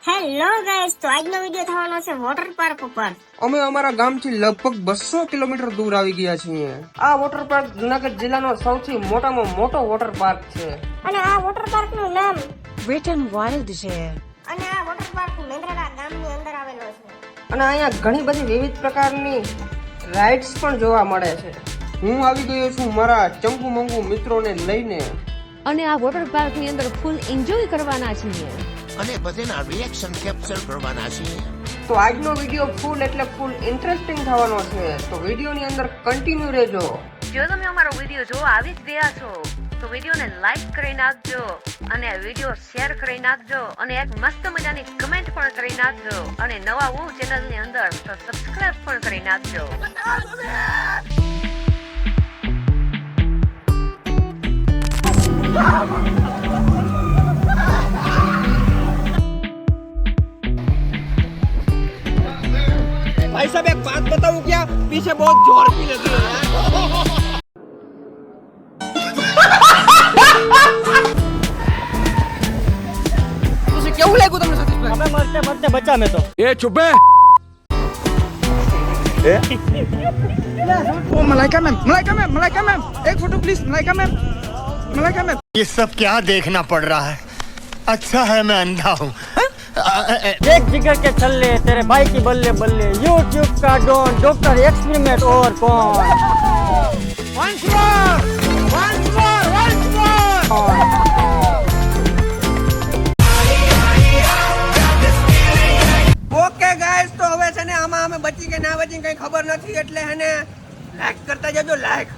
Hello guys, તો આજનો video થવાનો છે વોટર પાર્ક ઉપર. અમે અમારા ગામથી લગભગ 200 કિલોમીટર દૂર આવી ગયા છીએ. આ વોટર પાર્ક જુનાગઢ જિલ્લાનો સૌથી મોટામાં મોટો વોટર પાર્ક છે. અને આ વોટર પાર્ક નું નામ બ્રિટન વાઇલ્ડ છે. અને આ વોટર પાર્ક મેંદરડા ગામની અંદર આવેલો છે. અને અહીંયા ઘણી બધી વિવિધ પ્રકારની રાઇડ્સ પણ જોવા મળે છે. હું આવી ગયો છું મારા ચંપુ મંગુ મિત્રોને લઈને. અને આ વોટર પાર્ક ની અંદર ફૂલ એન્જોય કરવાના છીએ. અને બધાના રિએક્શન કેપ્ચર કરવાના છીએ. તો આજનો વિડીયો ફૂલ એટલે ફૂલ ઇન્ટરેસ્ટિંગ થવાનો છે. તો વિડીયોની અંદર કન્ટિન્યુ રહેજો. જો તમે અમારો વિડીયો જોવા આવી જ ગયા છો તો વિડીયોને લાઈક કરી નાખજો અને વિડીયો શેર કરી નાખજો અને એક મસ્ત મજાની કમેન્ટ પણ કરી નાખજો અને નવા હું ચેનલ ની અંદર તો સબસ્ક્રાઇબ પણ કરી નાખજો. भाई साहब एक बात बताऊं क्या, पीछे बहुत जोर की लगी है तुझे केवुं लागू તમને સતીશભાઈ? અમે મરતે મરતે બચા મે તો એ ચૂપ હે ओ मलाइका मैम एक फोटो प्लीज मलाइका मैम ये सब क्या देखना पड़ रहा है? अच्छा है मैं अंधा हूँ. एक जिगर के छल्ले तेरे भाई की बल्ले बल्ले यूट्यूब का डॉन डॉक्टर एक्सपेरिमेंट और कौन once more ઓકે ગાઈસ, તો હવે છે ને આમાં અમે બચી કે ના બચી કઈ ખબર નથી, એટલે હે ને લાઈક કરતા જજો. લાઈક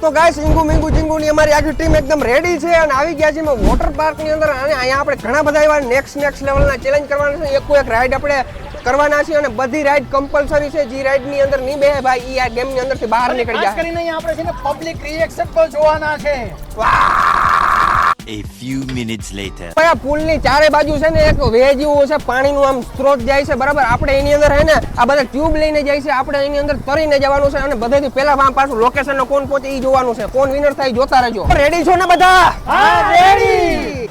તો ગાઈસ, ઇંગુ મિંગુ જીંગુ ની અમારી આખી ટીમ એકદમ રેડી છે અને આવી ગયા છે વોટર પાર્ક ની અંદર. અને અહીંયા આપણે ઘણા બધા એવા નેક્સ્ટ લેવલના ચેલેન્જ કરવાના છે. એક રાઈડ આપણે કરવાના છે અને બધી રાઈડ કમ્પલસરી છે. જે રાઈડ ની અંદર નહીં બેહે ભાઈ, ઈ આ ગેમ ની અંદર થી બહાર નીકળી જાય. કરીને અહીંયા આપણે છે ને પબ્લિક રિએક્શન પણ જોવાના છે. A few minutes later. આ પુલ ની ચારે બાજુ છે ને એક વેજ જેવું છે, પાણીનું આમ સ્ત્રોત જાય છે, બરાબર. આપણે એની અંદર હે ને આ બધા ટ્યુબ લઈને જાય છે. આપણે એની અંદર તરીને જવાનું છે અને બધાથી પહેલા પાછું લોકેશન નો કોણ પહોંચે ઈ જોવાનું છે. કોણ વિનર થાય જોતા રહેજો. રેડી છો ને બધા? હા, રેડી.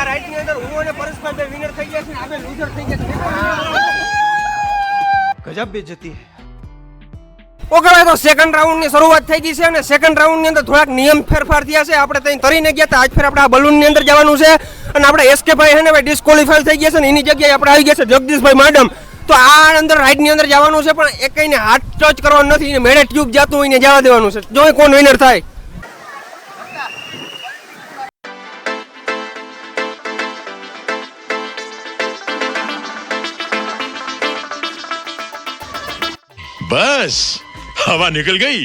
આ રાઈડ ની અંદર હું અને પરેશભાઈ વિનર થઈ ગયા છે, આપણે લૂઝર થઈ ગયા છે. ગજબ બેઇજ્જતી હે. ઓકે ભાઈ, તો સેકન્ડ રાઉન્ડ ની શરૂઆત થઈ ગઈ છે અને સેકન્ડ રાઉન્ડ ની અંદર થોડાક નિયમ ફેરફાર થયા છે. આપણે ત્યાં તરીને ગયા હતા, આજ ફેર આપણે આ બલૂન ની અંદર જવાનું છે અને આપણે એસકે ભાઈ હે ને ભાઈ ડિસ્કોલિફાઈ થઈ ગયા છે ને એની જગ્યાએ આપણે આવી ગયા છે જગદીશભાઈ મેડમ. તો આ અંદર રાઈડ ની અંદર જવાનું છે પણ એક કઈને હાથ ટચ કરવાનું નથી, મેળે ટ્યુબ જાતું હોય ને જવા દેવાનું છે. જોઈ કોણ વિનર થાય. बस हवा निकल गई.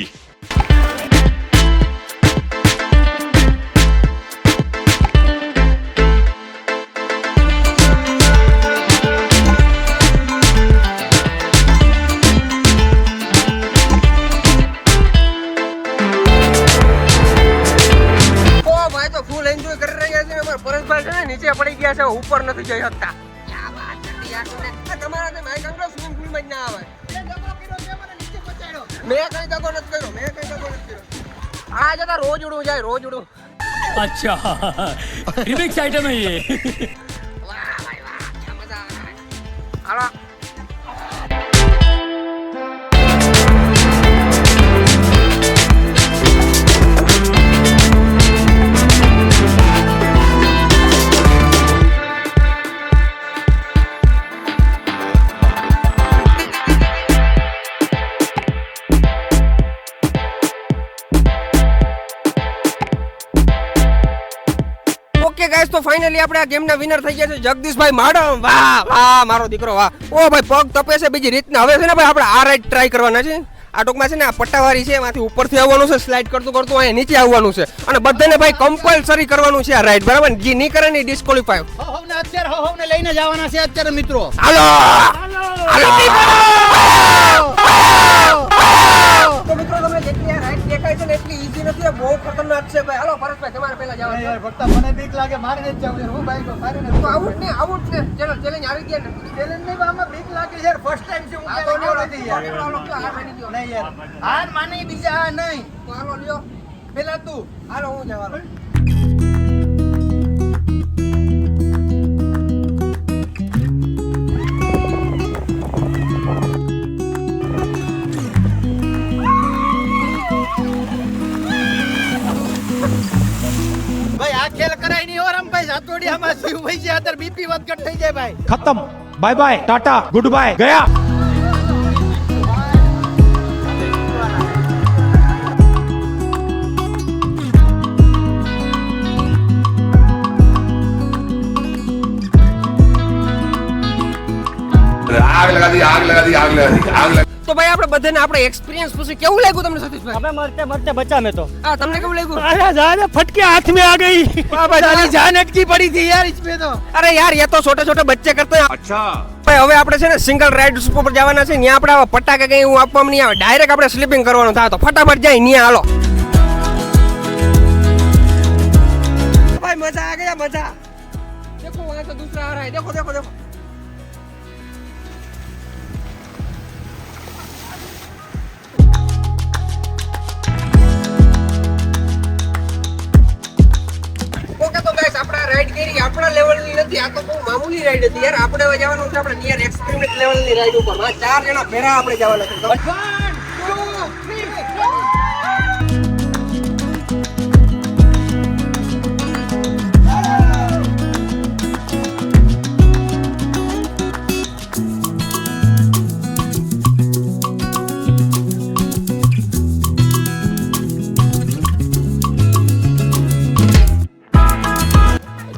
ભાઈ તો ફૂલ એન્જોય કરી રહ્યા છે. અમારા પરેશભાઈ છે ને નીચે પડી ગયા છે, ઉપર નથી જઈ શકતા. ક્યાં વાત હતી યાર તમે. તમારા તે માઈક અંકલ સ્વિમિંગ પુલ માં જ ના આવે. મેં કઈ દગો નથી કર્યો. આ જતા રોજ ઉડું જાય, રોજ ઉડું. अच्छा रिमिक्स आइटम है ये. વાહ ભાઈ વાહ, क्या मजा आ रहा है. હાલો. ઓકે ગાઈસ, તો ફાઇનલી આપણે આ ગેમના વિનર થઈ ગયા છે જગદીશભાઈ માડમ. વાહ વાહ મારો દીકરો વાહ. ઓ ભાઈ પગ તપે છે બીજી રીતના. હવે છે ને ભાઈ આપણે આ રાઈડ ટ્રાય કરવાના છે. આ ટૂંકમાં છે ને આ પટ્ટાવાળી છે, એમાંથી ઉપરથી આવવાનું છે, સ્લાઇડ કરતું કરતું અહીંયા નીચે આવવાનું છે અને બધાને ભાઈ કમ્પલસરી કરવાનું છે આ રાઈડ, બરાબર? જે નહીં કરે ને ડિસ્કોલિફાય. અત્યારે લઈને જવાના છે અત્યારે મિત્રો. હાલો તો મિત્રો તમને જેટલી આ રાઈડ દેખાય છે ને એટલી ઈઝી નથી, બહુ ખતરનાક છે ભાઈ. હાલો પરેશભાઈ તમારે પહેલા જવાનું છે. ફક્ત મને બીક લાગે, મારે નથી જવું. હું બાઈક મારીને તો આવું જ ને ચલો ચેલેન્જ આવી ગયા ને. ચેલેન્જ નહીં, આમાં બીક લાગે યાર. ફર્સ્ટ ટાઈમ છે હું આ તો ક્યારે નથી યાર. નહીં યાર, હાર માની બીજા આ નહીં. તો હાલો લ્યો, પેલા તું. હાલો હું જવાનો. ભાઈ આ ખેલ કરાય નહીં હો રમભાઈ. સાતોડિયામાં શિવ ભાઈ છે, અત્યારે બીપી વધઘટ થઈ જાય ભાઈ. खत्म bye bye ta ta goodbye गया. आग लगा दी आग लगा दी आग लगा दी आग लगा તો ભાઈ આપણે બધાને આપણે એક્સપિરિયન્સ પૂછી કેવું લાગ્યું તમને સતીશભાઈ? अबे मरते मरते बचा मैं तो. હા તમને કેવું લાગ્યું? अरे जाने फटके हाथ में आ गई. सारी जान अटकी पड़ी थी यार इसमें तो. અરે યાર ये तो छोटे छोटे बच्चे करते हैं. अच्छा ભાઈ હવે આપણે છે ને સિંગલ રાઇડ ઉપર જવાના છે. ત્યાં આપણે આવા પટાકા કઈ હું આપવામાં નહીં આવે, ડાયરેક્ટ આપણે સ્લીપિંગ કરવાનું થાય. તો ફટાફટ જાય ત્યાં હાલો. ભાઈ મજા આ ગયા મજા. દેખો વહાં તો दूसरा आ रहा है, देखो देखो देखो. ઓકે તો ગાઈસ આપણે આ રાઈડ કરી, આપણા લેવલની નથી, આ તો બહુ મામૂલી રાઈડ હતી યાર. આપણે હવે જવાનું છે આપણે નિયર એક્સપેરિમેન્ટ લેવલની રાઈડ ઉપર. હા 4 જણા ભેરા આપણે જવાના છે. 1 2 3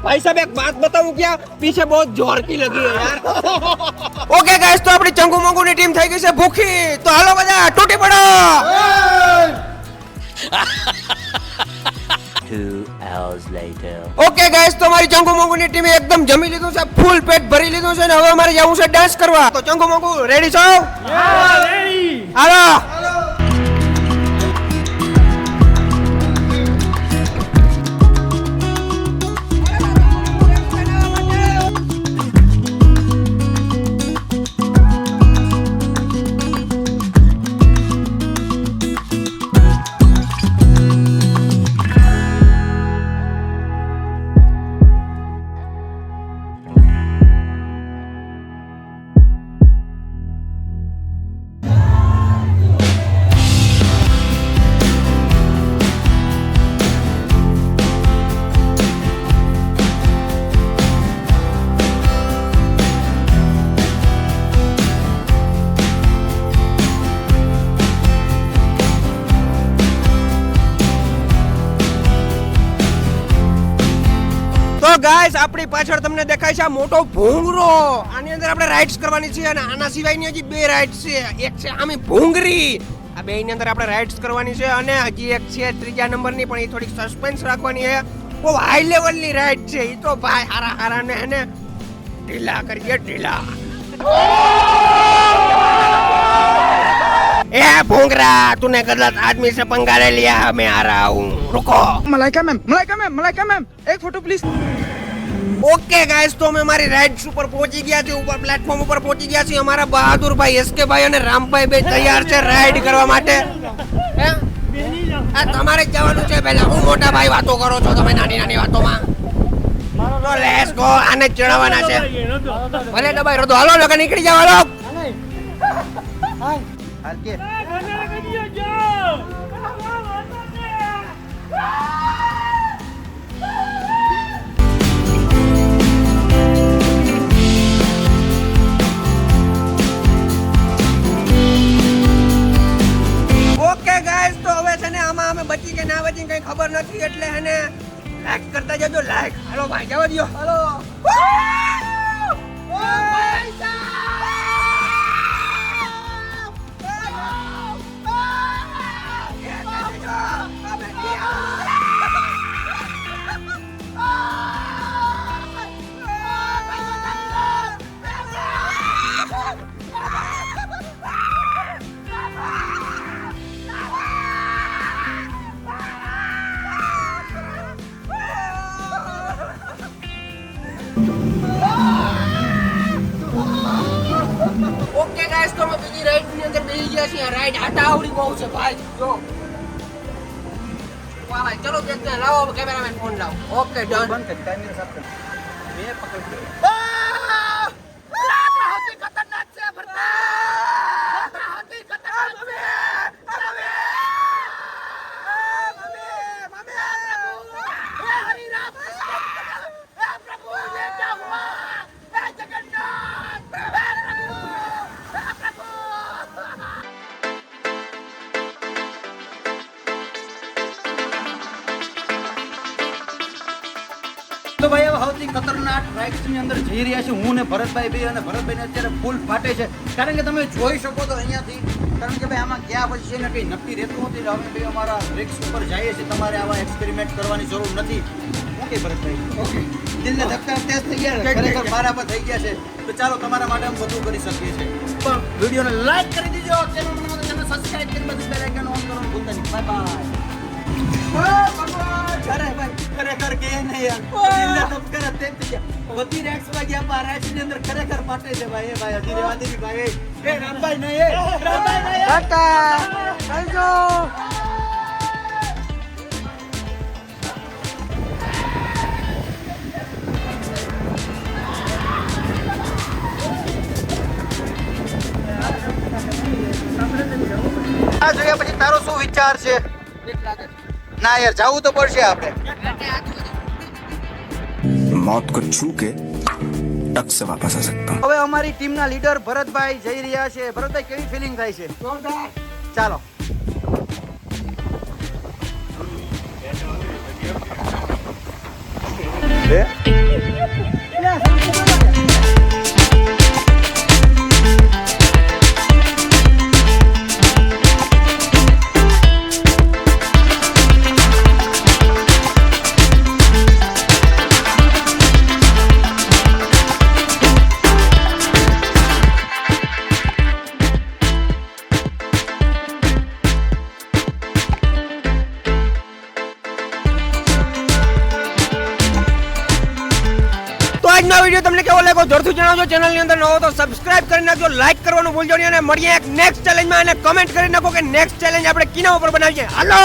भाई साहब एक बात बताऊं क्या, पीछे बहुत जोर की लगी है यार. ओके गाइस, तो अपनी चंगू मंगू ની ટીમ થઈ ગઈ છે ભૂખી. તો હાલો બધા તૂટી પડો. 2 hours later. ઓકે ગાઈસ, તો અમારી ચંગુ મંગુ ની ટીમે એકદમ જમી લીધું છે, ફૂલ પેટ ભરી લીધું છે ને હવે અમારે જવું છે ડાન્સ કરવા. તો ચંગુ મંગુ રેડી છો? હા રેડી. હાલો. તો ગાઈસ આપણી પાછળ તમને દેખાય છે આ મોટો ભૂંગરો. આની અંદર આપણે રાઇડ્સ કરવાની છે અને આના સિવાયની હજી 2 રાઇડ્સ છે. એક છે આમી ભૂંગરી, આ બેની અંદર આપણે રાઇડ્સ કરવાની છે અને હજી એક છે 3જા નંબરની, પણ એ થોડીક સસ્પેન્સ રાખવાની છે. બહુ હાઈ લેવલની રાઇડ છે એ તો ભાઈ. હારા હારા ને એને ઢીલા કરીએ ઢીલા. ए भूंगरा, तूने गलत आदमी से पंगा ले लिया, मैं आ रहा हूँ, रुको. मलाइका मैम एक फोटो प्लीज. ओके गाइस, तो मैं हमारी राइड्स ઉપર પહોંચી ગયા છે, ઉપર પ્લેટફોર્મ ઉપર પહોંચી ગયા છે. અમારા બહાદુરભાઈ એસકે ભાઈ અને રામભાઈ બે તૈયાર છે રાઈડ કરવા માટે. હે આ તમારે જ જવાનું છે પહેલા. હું મોટા ભાઈ વાતો કરો છો તમે નાની નાની વાતોમાં. તો લેટ્સ ગો, આને જ ચડાવવાના છે. ભલે દબાઈ રદો, હાલો લગા નીકળી જાવ. હાલો हाल के ઓકે ગાઈસ, તો હવે છે ને આમાં અમે બચી કે ના બચી કઈ ખબર નથી, એટલે હે ને લાઈક કરતા જજો લાઈક. હાલો ભાઈ જવા દો. હાલો. ઓકે ગાઈસ, તો અમે બીજી રાઈડ ની અંદર બેસી ગયા છીએ. રાઈડ આટા આવડી બહુ છે ભાઈ. જો વાહ ભાઈ, ચલો દેખતે हैं. લાવો કેમેરામેન ફોન લાવો. Okay done. બંધ કર કેમેરા સાફ કર. મેં પકડ ખતરનાક છે ભરતા. તો ભાઈ હવે સૌથી ખતરનાક રાઇડ્સ ની અંદર જઈ રહ્યા છે હું ને ભરતભાઈ ભાઈ, અને ભરતભાઈને અત્યારે ફૂલ ફાટે છે કારણ કે તમે જોઈ શકો તો અહીંયાથી, કારણ કે ભાઈ આમાં ગયા પછી છે ને કંઈ નક્કી રહેતું નથી. અમે ભાઈ અમારા બ્રેક્સ ઉપર જઈએ છીએ. તમારે આવા એક્સપેરિમેન્ટ કરવાની જરૂર નથી. Okay Bharatbhai, okay. દિલને ધક્કા તેજ થઈ ગયા, ખરેખર મારા પર થઈ ગયા છે. તો ચાલો તમારા માટે અમે બધું કરી શકીએ છીએ. પણ વિડીયોને લાઈક કરી દીજો, ચેનલને સબસ્ક્રાઇબ કરી બધું બેલ આઇકન ઓન કરવાનું ભૂલતા નહીં. Bye bye. અરે ભાઈ ખરેખર કે નહીં યાર, દિલને ધબકારા તેજ થઈ ગયા. બધી રેક્સમાં ગયા પણ રાઈડની અંદર ખરેખર ફાટે છે ભાઈ. એ ભાઈ અધીરે વાદીરી ભાઈ. એ રામભાઈ નહીં, એ રામભાઈ નહીં. ટાટા આવજો. આ જોયા પછી તારો શું વિચાર છે? ના યાર, જાવું તો પડશે આપણે. मौत को छू के टक से वापस आ सकता हूँ. હવે અમારી ટીમના લીડર ભરતભાઈ જઈ રહ્યા છે. ભરતભાઈ કેવી ફીલિંગ થાય છે? ચાલો. આજનો વિડીયો તમને કેવો લાગ્યો જરૂરથી જણાવજો. ચેનલની અંદર નવો તો સબસ્ક્રાઇબ કરી નાખજો, લાઈક કરવાનું ભૂલજો નહીં, અને મળીએ એક નેક્સ્ટ ચેલેન્જમાં. અને કમેન્ટ કરી નાખો કે નેક્સ્ટ ચેલેન્જ આપણે કિના ઉપર બનાવીએ. હાલો.